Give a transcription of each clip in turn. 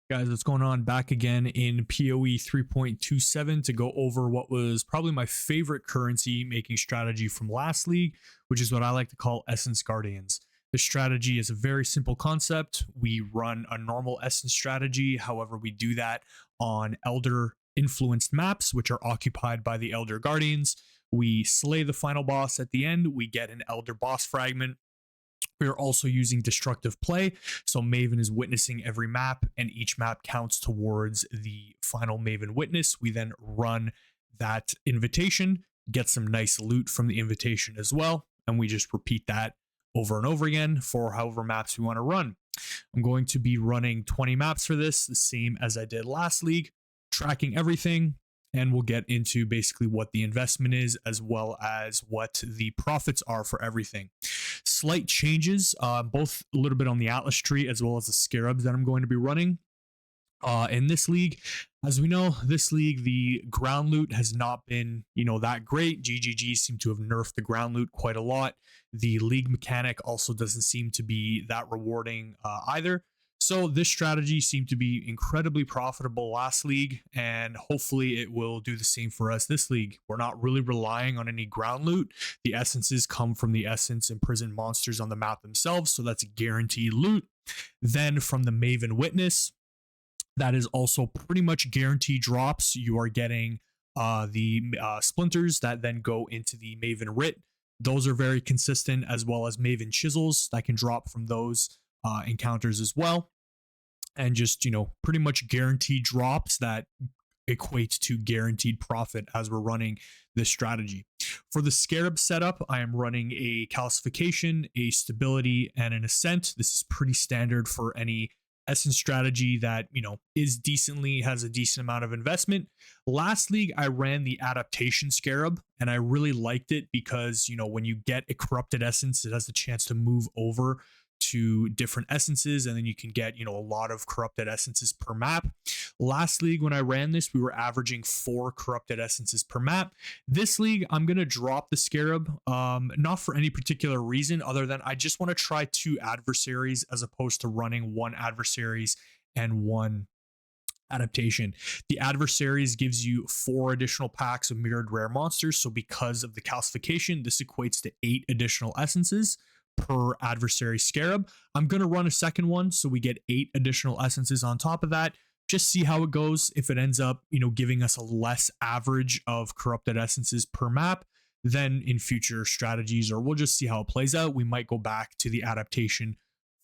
Guys, what's going on? Back again in POE 3.27 to go over what was probably my favorite currency making strategy from last league, which is what I like to call Essence Guardians. This strategy is a very simple concept. We run a normal Essence strategy. However, we do that on Elder influenced maps, which are occupied by the Elder Guardians. We slay the final boss at the end. We get an Elder boss fragment. We are also using destructive play, so Maven is witnessing every map, and each map counts towards the final Maven witness. We then run that invitation, get some nice loot from the invitation as well, and we just repeat that over and over again for however maps we want to run. I'm going to be running 20 maps for this, the same as I did last league, tracking everything, and we'll get into basically what the investment is as well as what the profits are for everything. Slight changes, both a little bit on the Atlas tree as well as the Scarabs that I'm going to be running in this league. As we know, this league, the ground loot has not been, that great. GGG seem to have nerfed the ground loot quite a lot. The league mechanic also doesn't seem to be that rewarding either. So this strategy seemed to be incredibly profitable last league, and hopefully it will do the same for us this league. We're not really relying on any ground loot. The essences come from the essence imprisoned monsters on the map themselves, so that's a guaranteed loot. Then from the Maven Witness, that is also pretty much guaranteed drops. You are getting the splinters that then go into the Maven Writ. Those are very consistent, as well as Maven Chisels that can drop from those encounters as well. And just, pretty much guaranteed drops that equate to guaranteed profit as we're running this strategy. For the Scarab setup, I am running a calcification, a stability, and an ascent. This is pretty standard for any essence strategy that, has a decent amount of investment. Last league, I ran the adaptation Scarab, and I really liked it because, when you get a corrupted essence, it has the chance to move over to different essences, and then you can get a lot of corrupted essences per map. Last league when I ran this, we were averaging 4 corrupted essences per map. This league, I'm going to drop the Scarab, not for any particular reason other than I just want to try 2 adversaries as opposed to running 1 adversaries and 1 adaptation. The adversaries gives you 4 additional packs of mirrored rare monsters, so because of the calcification, this equates to 8 additional essences per adversary Scarab. I'm going to run a second one, so we get 8 additional essences on top of that. Just see how it goes. If it ends up, giving us a less average of corrupted essences per map, then in future strategies, or we'll just see how it plays out, we might go back to the adaptation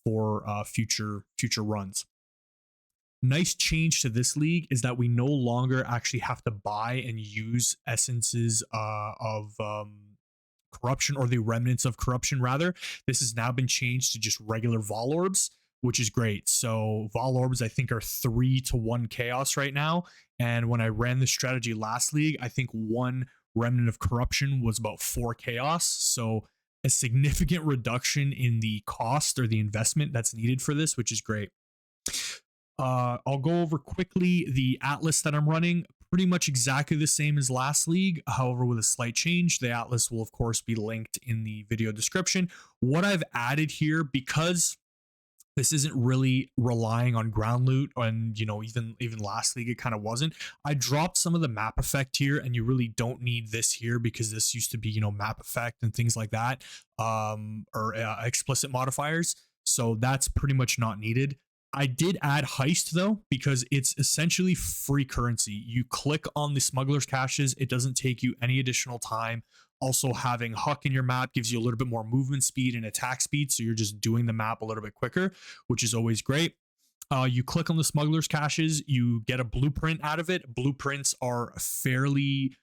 for future runs. Nice change to this league is that we no longer actually have to buy and use essences of corruption, or the remnants of corruption rather. This has now been changed to just regular Vaal orbs, which is great. So Vaal orbs I think are 3-1 chaos right now, and when I ran this strategy last league, I think 1 remnant of corruption was about 4 chaos. So a significant reduction in the cost or the investment that's needed for this, which is great. I'll go over quickly the Atlas that I'm running. Pretty much exactly the same as last league, however with a slight change. The Atlas will of course be linked in the video description. What I've added here, because this isn't really relying on ground loot, and even last league it kind of wasn't, I dropped some of the map effect here, and you really don't need this here because this used to be map effect and things like that, or explicit modifiers, so that's pretty much not needed. I did add heist though, because it's essentially free currency. You click on the smuggler's caches, it doesn't take you any additional time. Also, having Huck in your map gives you a little bit more movement speed and attack speed, so you're just doing the map a little bit quicker, which is always great. You click on the smuggler's caches, you get a blueprint out of it. Blueprints are fairly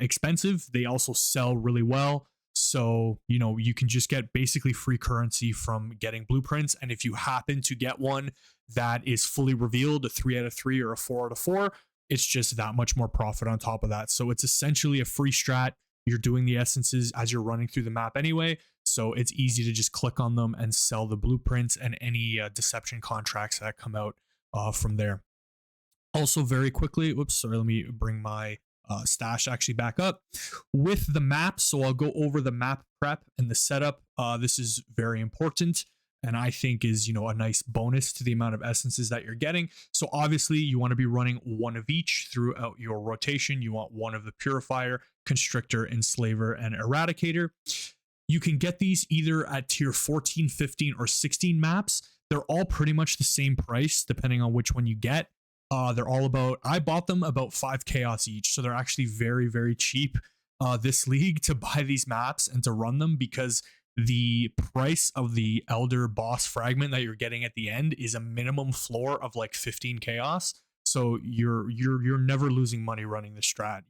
expensive. They also sell really well. So, you can just get basically free currency from getting blueprints. And if you happen to get one that is fully revealed, a 3 out of 3 or a 4 out of 4, it's just that much more profit on top of that. So it's essentially a free strat. You're doing the essences as you're running through the map anyway. So it's easy to just click on them and sell the blueprints and any deception contracts that come out from there. Also very quickly, let me bring my stash actually back up with the map. So I'll go over the map prep and the setup. This is very important. and I think is, a nice bonus to the amount of essences that you're getting. So obviously you want to be running one of each throughout your rotation. You want one of the Purifier, Constrictor, Enslaver, and Eradicator. You can get these either at tier 14, 15, or 16 maps. They're all pretty much the same price depending on which one you get. They're all about, I bought them about 5 chaos each, so they're actually very, very cheap this league to buy these maps and to run them, because the price of the Elder Boss Fragment that you're getting at the end is a minimum floor of like 15 chaos. So you're never losing money running the strat.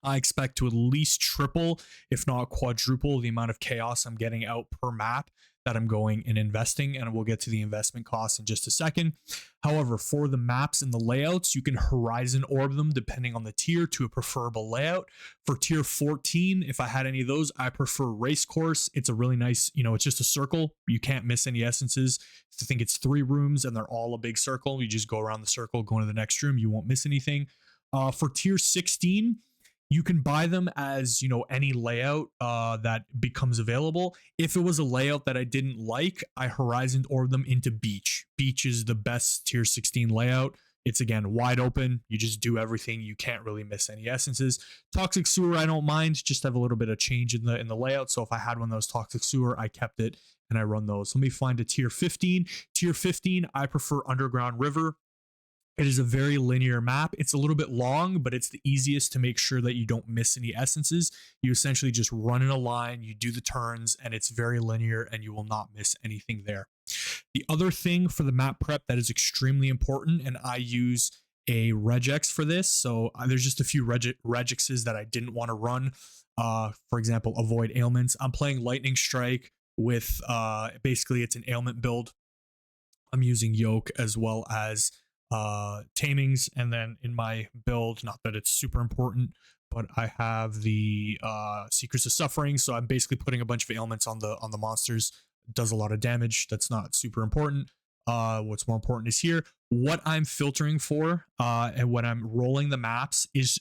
I expect to at least triple, if not quadruple, the amount of chaos I'm getting out per map that I'm going and investing, and we'll get to the investment costs in just a second. However, for the maps and the layouts, you can horizon orb them depending on the tier to a preferable layout. For tier 14, if I had any of those, I prefer race course. It's a really nice, it's just a circle. You can't miss any essences. I think it's 3 rooms and they're all a big circle. You just go around the circle, go into the next room. You won't miss anything. For tier 16, you can buy them as, any layout that becomes available. If it was a layout that I didn't like, I horizoned orb them into beach. Beach is the best tier 16 layout. It's, again, wide open. You just do everything. You can't really miss any essences. Toxic Sewer, I don't mind. Just have a little bit of change in the layout. So if I had one of those Toxic Sewer, I kept it and I run those. Let me find a tier 15. Tier 15, I prefer Underground River. It is a very linear map. It's a little bit long, but it's the easiest to make sure that you don't miss any essences. You essentially just run in a line, you do the turns, and it's very linear, and you will not miss anything there. The other thing for the map prep that is extremely important, and I use a regex for this, so there's just a few regexes that I didn't want to run. For example, avoid ailments. I'm playing Lightning Strike with, basically it's an ailment build. I'm using Yoke as well as tamings, and then in my build, not that it's super important, but I have the Secrets of Suffering, so I'm basically putting a bunch of ailments on the monsters. It does a lot of damage. That's not super important. What's more important is here. What I'm filtering for and when I'm rolling the maps is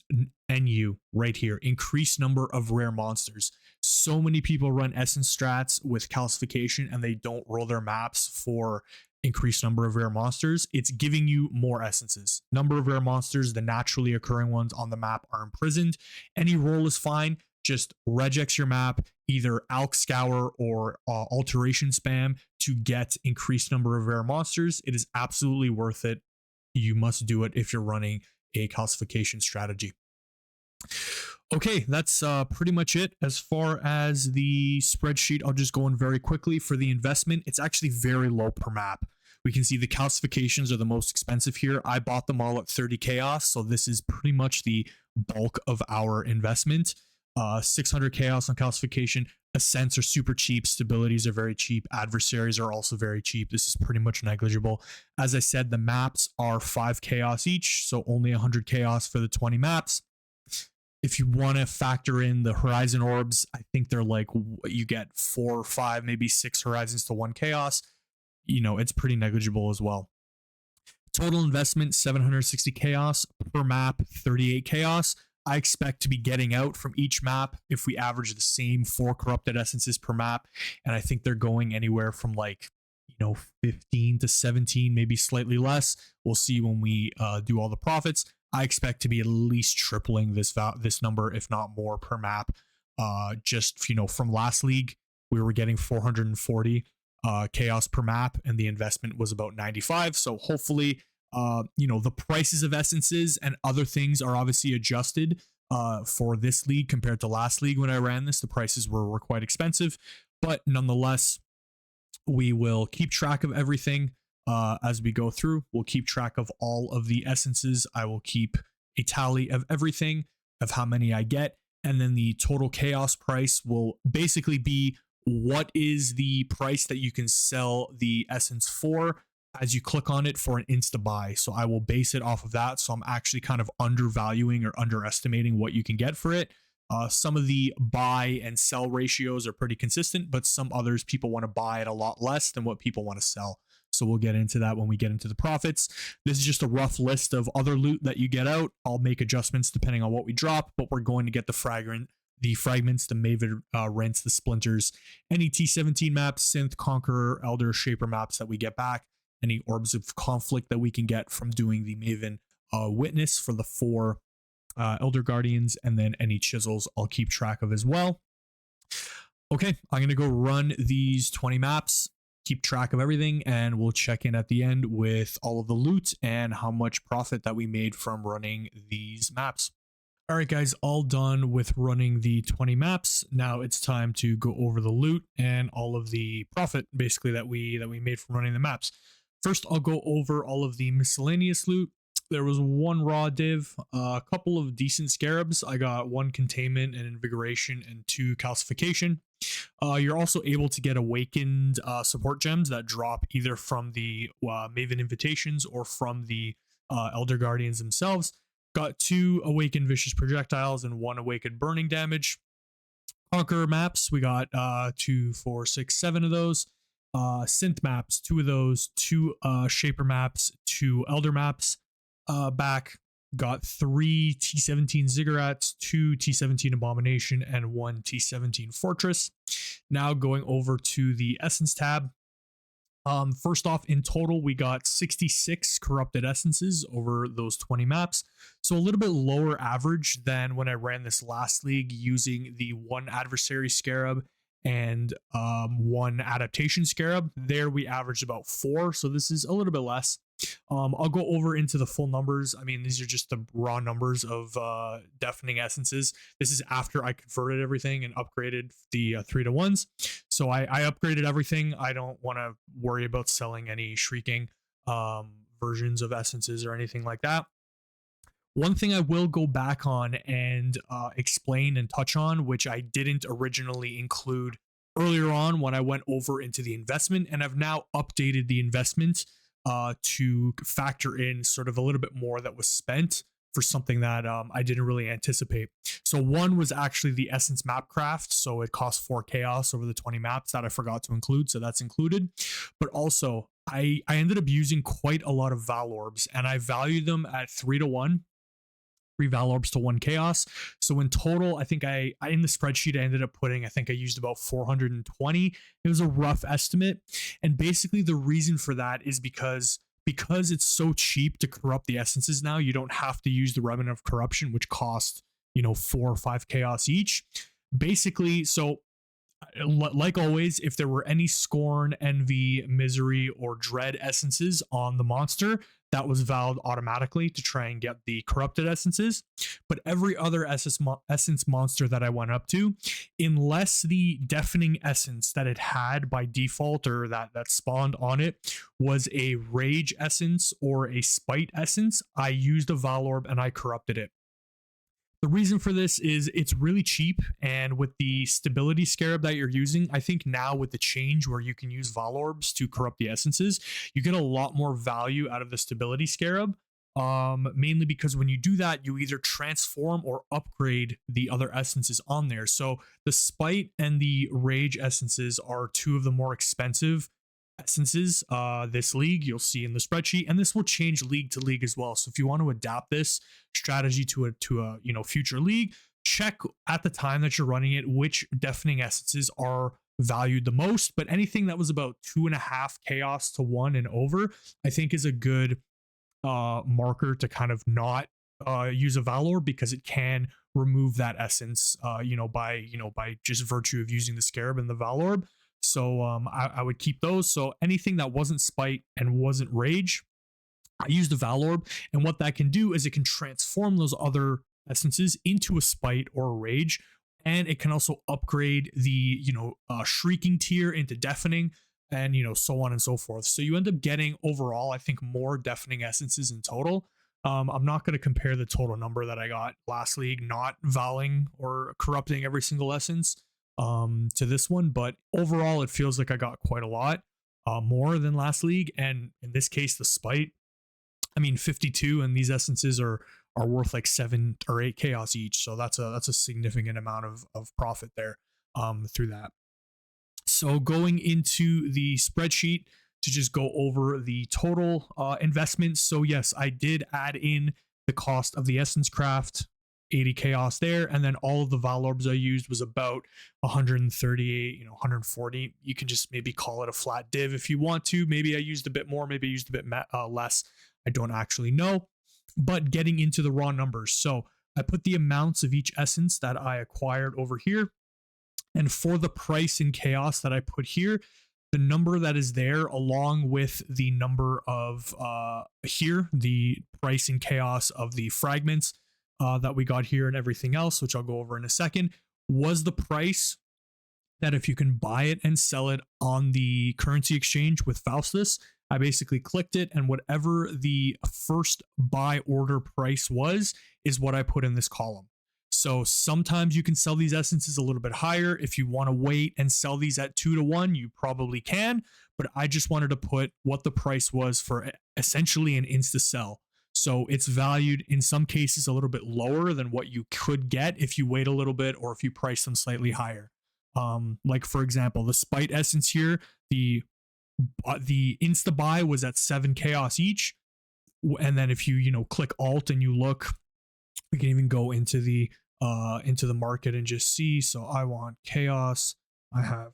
NU right here, increased number of rare monsters. So many people run essence strats with calcification and they don't roll their maps for increased number of rare monsters. It's giving you more essences. Number of rare monsters, the naturally occurring ones on the map, are imprisoned. Any roll is fine. Just regex your map, either Alk Scour or Alteration Spam to get increased number of rare monsters. It is absolutely worth it. You must do it if you're running a calcification strategy. Okay, that's pretty much it. As far as the spreadsheet, I'll just go in very quickly. For the investment, it's actually very low per map. We can see the calcifications are the most expensive here. I bought them all at 30 chaos, so this is pretty much the bulk of our investment. 600 chaos on calcification. Ascents are super cheap. Stabilities are very cheap. Adversaries are also very cheap. This is pretty much negligible. As I said, the maps are 5 chaos each, so only 100 chaos for the 20 maps. If you want to factor in the horizon orbs, I think they're like, you get 4 or 5, maybe 6 horizons to 1 chaos. It's pretty negligible as well. Total investment, 760 chaos per map, 38 chaos. I expect to be getting out from each map if we average the same 4 corrupted essences per map. And I think they're going anywhere from 15 to 17, maybe slightly less. We'll see when we do all the profits. I expect to be at least tripling this number, if not more, per map. Just from last league, we were getting 440 chaos per map, and the investment was about 95. So hopefully, the prices of essences and other things are obviously adjusted for this league compared to last league when I ran this. The prices were quite expensive, but nonetheless, we will keep track of everything. As we go through, we'll keep track of all of the essences. I will keep a tally of everything, of how many I get, and then the total chaos price will basically be what is the price that you can sell the essence for as you click on it for an insta buy. So I will base it off of that. So I'm actually kind of undervaluing or underestimating what you can get for it. Some of the buy and sell ratios are pretty consistent, but some others people want to buy at a lot less than what people want to sell. So we'll get into that when we get into the profits. This is just a rough list of other loot that you get out. I'll make adjustments depending on what we drop, but we're going to get the the fragments, the Maven rents, the splinters, any T17 maps, Synth, Conqueror, Elder, Shaper maps that we get back, any Orbs of Conflict that we can get from doing the Maven Witness for the 4 Elder Guardians, and then any chisels I'll keep track of as well. Okay, I'm going to go run these 20 maps, keep track of everything, and we'll check in at the end with all of the loot and how much profit that we made from running these maps. All right, guys, all done with running the 20 maps. Now it's time to go over the loot and all of the profit, basically, that we made from running the maps. First, I'll go over all of the miscellaneous loot. There was 1 raw div, a couple of decent scarabs. I got 1 containment and invigoration and 2 calcification. You're also able to get awakened support gems that drop either from the Maven invitations or from the Elder Guardians themselves. Got 2 awakened vicious projectiles and 1 awakened burning damage. Conqueror maps, we got 2, 4, 6, 7 of those. Synth maps, 2 of those. 2 Shaper maps, 2 Elder maps. Back, got 3 T17 Ziggurats, 2 T17 Abomination, and 1 T17 Fortress. Now going over to the Essence tab. First off, in total, we got 66 corrupted essences over those 20 maps. So a little bit lower average than when I ran this last league using the 1 adversary scarab and 1 adaptation scarab. There we averaged about 4, so this is a little bit less. I'll go over into the full numbers. I mean, these are just the raw numbers of deafening essences. This is after I converted everything and upgraded the 3-to-1s. So I upgraded everything. I don't want to worry about selling any shrieking versions of essences or anything like that. One thing I will go back on and explain and touch on, which I didn't originally include earlier on when I went over into the investment, and I've now updated the investment to factor in sort of a little bit more that was spent for something that I didn't really anticipate. So 1 was actually the Essence map craft, so it cost 4 chaos over the 20 maps that I forgot to include, so that's included. But also, I ended up using quite a lot of Vaal orbs, and I valued them at 3-to-1. 3 Vaal orbs to 1 chaos. So in total, I think I in the spreadsheet I ended up putting, I think I used about 420. It was a rough estimate. And basically the reason for that is because it's so cheap to corrupt the essences now, you don't have to use the Remnant of Corruption, which cost, 4 or 5 chaos each. Basically, so like always, if there were any scorn, envy, misery, or dread essences on the monster, that was valid automatically to try and get the corrupted essences. But every other essence monster that I went up to, unless the deafening essence that it had by default or that spawned on it was a rage essence or a spite essence, I used a Vaal orb and I corrupted it. The reason for this is it's really cheap, and with the stability scarab that you're using, I think now with the change where you can use Vaal orbs to corrupt the essences, you get a lot more value out of the stability scarab, mainly because when you do that, you either transform or upgrade the other essences on there. So the spite and the rage essences are 2 of the more expensive essences this league. You'll see in the spreadsheet, and this will change league to league as well. So if you want to adapt this strategy to a future league, check at the time that you're running it which deafening essences are valued the most. But anything that was about 2.5 chaos to 1 and over, I think is a good marker to kind of not use a Vaal orb, because it can remove that essence by just virtue of using the scarab and the Vaal orb. So I would keep those. So anything that wasn't spite and wasn't rage, I used a Vaal orb, and what that can do is it can transform those other essences into a spite or a rage, and it can also upgrade the shrieking tier into deafening, and so on and so forth. So you end up getting overall, I think, more deafening essences in total. I'm not going to compare the total number that I got last league, not vowing or corrupting every single essence to this one, but overall it feels like I got quite a lot more than last league. And in this case, the spite, 52, and these essences are worth like 7 or 8 chaos each, so that's a significant amount of profit there through that. So going into the spreadsheet to just go over the total investments. So yes, I did add in the cost of the essence craft 80 chaos there. And then all of the Vaal orbs I used was about 138, 140. You can just maybe call it a flat div if you want to. Maybe I used a bit more, maybe I used a bit less. I don't actually know. But getting into the raw numbers. So I put the amounts of each essence that I acquired over here. And for the price in chaos that I put here, the number that is there along with the number of here, the price in chaos of the fragments that we got here and everything else, which I'll go over in a second, was the price that if you can buy it and sell it on the currency exchange with Faustus. I basically clicked it, and whatever the first buy order price was is what I put in this column. So sometimes you can sell these essences a little bit higher. If you want to wait and sell these at 2 to 1, you probably can, but I just wanted to put what the price was for essentially an insta sell. So it's valued in some cases a little bit lower than what you could get if you wait a little bit or if you price them slightly higher. Like for example, the Spite essence here, the insta buy was at 7 chaos each, and then if you click alt and you look, we can even go into the market and just see. So I want chaos, I have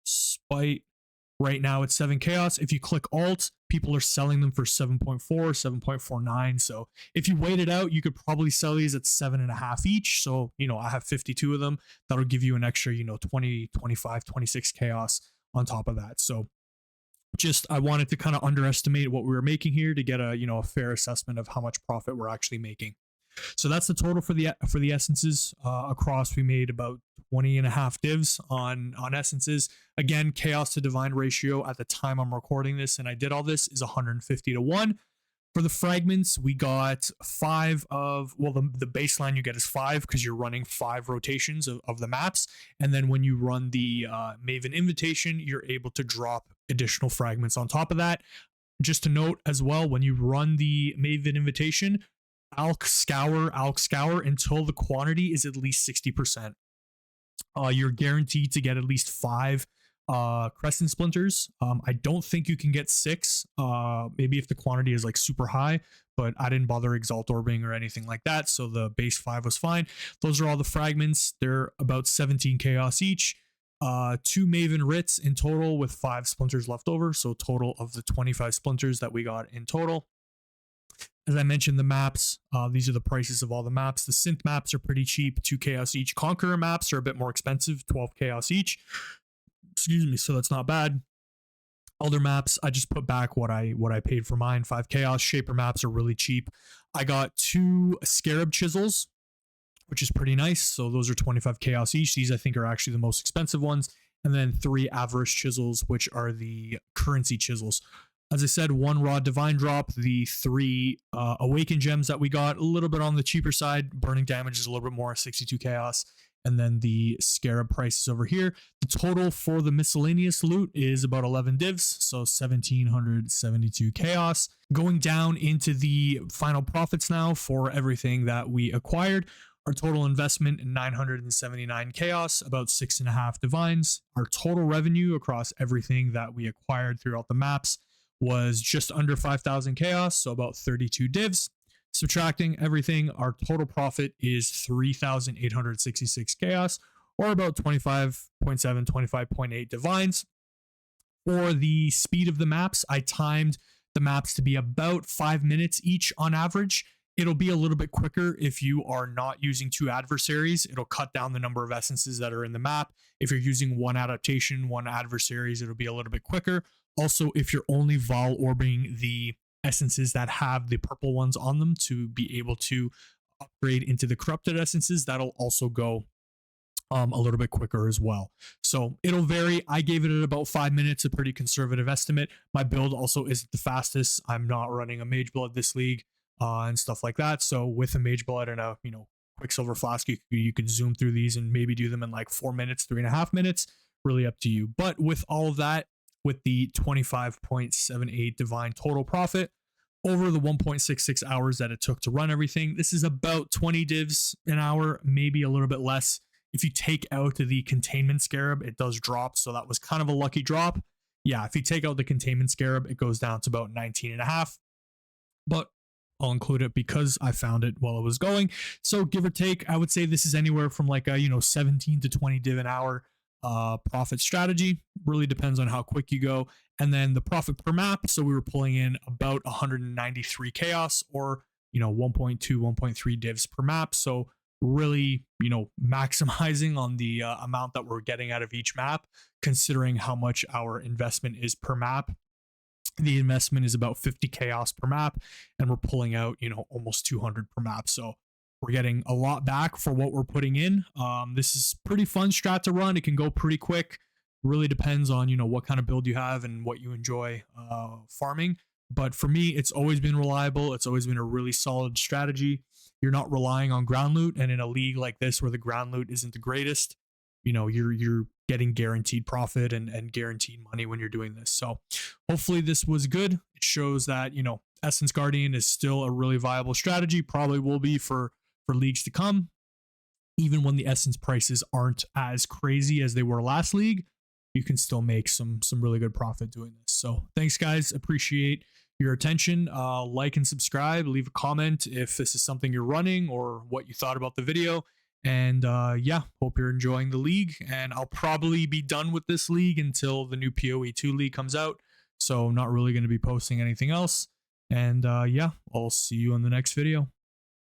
Spite. Right now it's 7 chaos. If you click alt, people are selling them for 7.4, 7.49. So if you wait it out, you could probably sell these at 7.5 each. So, I have 52 of them. That'll give you an extra, 20, 25, 26 chaos on top of that. So I wanted to kind of underestimate what we were making here to get a fair assessment of how much profit we're actually making. So that's the total for the essences across. We made about 20.5 divs on essences. Again, chaos to divine ratio at the time I'm recording this and I did all this is 150 to 1. For the fragments, we got 5 of, the baseline you get is 5 because you're running 5 rotations of the maps. And then when you run the Maven invitation, you're able to drop additional fragments on top of that. Just to note as well, when you run the Maven invitation, Alk scour until the quantity is at least 60%. You're guaranteed to get at least 5 crescent splinters. I don't think you can get 6, maybe if the quantity is like super high, but I didn't bother exalt orbing or anything like that, so the base 5 was fine. Those are all the fragments. They're about 17 chaos each. 2 Maven writs in total with 5 splinters left over, so total of the 25 splinters that we got in total. As I mentioned, the maps, these are the prices of all the maps. The synth maps are pretty cheap, 2 chaos each. Conqueror maps are a bit more expensive, 12 chaos each. Excuse me, so that's not bad. Elder maps, I just put back what I paid for mine, 5 chaos. Shaper maps are really cheap. I got 2 Scarab chisels, which is pretty nice. So those are 25 chaos each. These I think are actually the most expensive ones. And then 3 Avarice chisels, which are the currency chisels. As I said, 1 raw divine drop, the 3 awakened gems that we got, a little bit on the cheaper side. Burning damage is a little bit more, 62 chaos. And then the Scarab prices over here. The total for the miscellaneous loot is about 11 divs, so 1772 chaos. Going down into the final profits now for everything that we acquired. Our total investment, 979 chaos, about 6.5 divines. Our total revenue across everything that we acquired throughout the maps was just under 5,000 chaos, so about 32 divs. Subtracting everything, our total profit is 3,866 chaos, or about 25.7, 25.8 divines. For the speed of the maps, I timed the maps to be about 5 minutes each on average. It'll be a little bit quicker if you are not using 2 adversaries. It'll cut down the number of essences that are in the map. If you're using 1 adaptation, 1 adversaries, it'll be a little bit quicker. Also, if you're only Vaal orbing the essences that have the purple ones on them to be able to upgrade into the corrupted essences, that'll also go a little bit quicker as well. So it'll vary. I gave it at about 5 minutes, a pretty conservative estimate. My build also isn't the fastest. I'm not running a Mage Blood this league and stuff like that. So with a Mage Blood and a Quicksilver Flask, you could zoom through these and maybe do them in like 4 minutes, 3.5 minutes. Really up to you. But with all of that, with the 25.78 divine total profit over the 1.66 hours that it took to run everything, this is about 20 divs an hour, maybe a little bit less. If you take out the containment scarab, it does drop, so that was kind of a lucky drop. Yeah, if you take out the containment scarab, it goes down to about 19.5. But I'll include it because I found it while it was going. So give or take, I would say this is anywhere from like a 17 to 20 div an hour profit strategy. Really depends on how quick you go. And then the profit per map. So we were pulling in about 193 chaos, or 1.2, 1.3 divs per map. So really, maximizing on the amount that we're getting out of each map, considering how much our investment is per map. The investment is about 50 chaos per map, and we're pulling out, almost 200 per map. So we're getting a lot back for what we're putting in. This is pretty fun strat to run. It can go pretty quick. Really depends on, what kind of build you have and what you enjoy farming. But for me, it's always been reliable. It's always been a really solid strategy. You're not relying on ground loot. And in a league like this where the ground loot isn't the greatest, you're getting guaranteed profit and guaranteed money when you're doing this. So hopefully this was good. It shows that, Essence Guardian is still a really viable strategy, probably will be for leagues to come. Even when the Essence prices aren't as crazy as they were last league, you can still make some really good profit doing this. So thanks guys, appreciate your attention. Like and subscribe, leave a comment if this is something you're running or what you thought about the video. And yeah, hope you're enjoying the league. And I'll probably be done with this league until the new POE 2 league comes out. So I'm not really going to be posting anything else. And yeah, I'll see you in the next video.